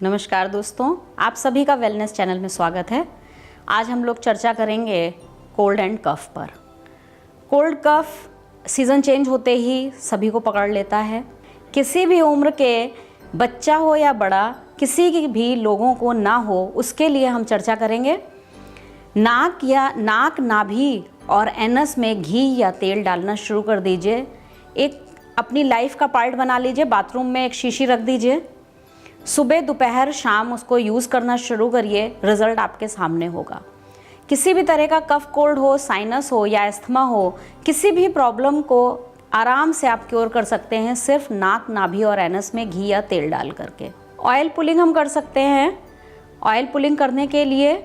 नमस्कार दोस्तों, आप सभी का वेलनेस चैनल में स्वागत है। आज हम लोग चर्चा करेंगे कोल्ड एंड कफ पर। कोल्ड कफ सीज़न चेंज होते ही सभी को पकड़ लेता है। किसी भी उम्र के बच्चा हो या बड़ा, किसी की भी लोगों को ना हो, उसके लिए हम चर्चा करेंगे। नाक, नाभि और एनस में घी या तेल डालना शुरू कर दीजिए। एक अपनी लाइफ का पार्ट बना लीजिए। बाथरूम में एक शीशी रख दीजिए। सुबह, दोपहर, शाम उसको यूज़ करना शुरू करिए। रिज़ल्ट आपके सामने होगा। किसी भी तरह का कफ कोल्ड हो, साइनस हो या एस्थमा हो, किसी भी प्रॉब्लम को आराम से आप क्योर कर सकते हैं सिर्फ नाक, नाभि और एनस में घी या तेल डाल करके। ऑयल पुलिंग हम कर सकते हैं। ऑयल पुलिंग करने के लिए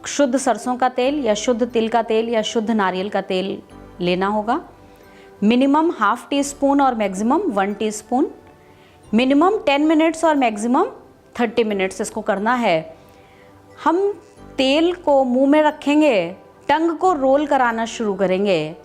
शुद्ध सरसों का तेल या शुद्ध तिल का तेल या शुद्ध नारियल का तेल लेना होगा। मिनिमम ½ टीस्पून और मैक्सिमम 1 टीस्पून। मिनिमम 10 मिनट्स और मैक्सिमम 30 मिनट्स इसको करना है। हम तेल को मुंह में रखेंगे, टंग को रोल कराना शुरू करेंगे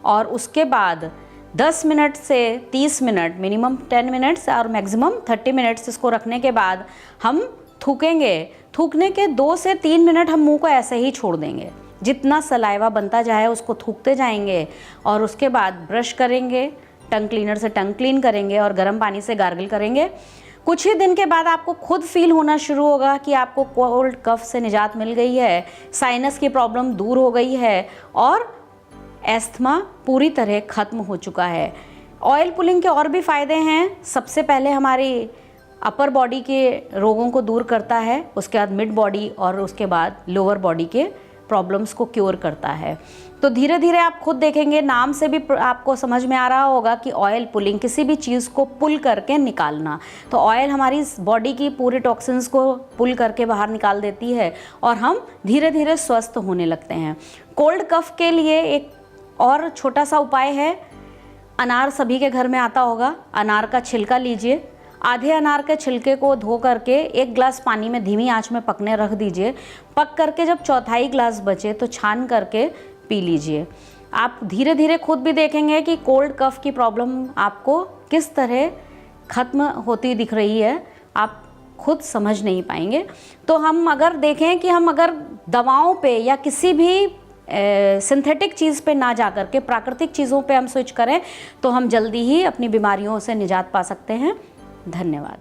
और उसके बाद 10 मिनट से 30 मिनट, मिनिमम 10 मिनट्स और मैक्सिमम 30 मिनट्स इसको रखने के बाद हम थूकेंगे। थूकने के 2 से 3 मिनट हम मुंह को ऐसे ही छोड़ देंगे। जितना सलाइवा बनता जाए उसको थूकते जाएंगे और उसके बाद ब्रश करेंगे, टंग क्लीनर से टंग क्लीन करेंगे और गर्म पानी से गार्गल करेंगे। कुछ ही दिन के बाद आपको खुद फील होना शुरू होगा कि आपको कोल्ड कफ से निजात मिल गई है, साइनस की प्रॉब्लम दूर हो गई है और एस्थमा पूरी तरह ख़त्म हो चुका है। ऑयल पुलिंग के और भी फ़ायदे हैं। सबसे पहले हमारी अपर बॉडी के रोगों को दूर करता है, उसके बाद मिड बॉडी और उसके बाद लोअर बॉडी के प्रॉब्लम्स को क्योर करता है। तो धीरे धीरे आप खुद देखेंगे, नाम से भी आपको समझ में आ रहा होगा कि ऑयल पुलिंग, किसी भी चीज़ को पुल करके निकालना। तो ऑयल हमारी बॉडी की पूरी टॉक्सिन्स को पुल करके बाहर निकाल देती है और हम धीरे धीरे स्वस्थ होने लगते हैं। कोल्ड कफ के लिए एक और छोटा सा उपाय है। अनार सभी के घर में आता होगा। अनार का छिलका लीजिए। आधे अनार के छिलके को धो करके 1 गिलास पानी में धीमी आंच में पकने रख दीजिए। पक करके जब चौथाई गिलास बचे तो छान करके पी लीजिए। आप धीरे धीरे खुद भी देखेंगे कि कोल्ड कफ की प्रॉब्लम आपको किस तरह ख़त्म होती दिख रही है। आप खुद समझ नहीं पाएंगे। तो हम अगर देखें कि हम अगर दवाओं पे या किसी भी सिंथेटिक चीज़ पे ना जा कर के प्राकृतिक चीज़ों पे हम स्विच करें तो हम जल्दी ही अपनी बीमारियों से निजात पा सकते हैं। धन्यवाद।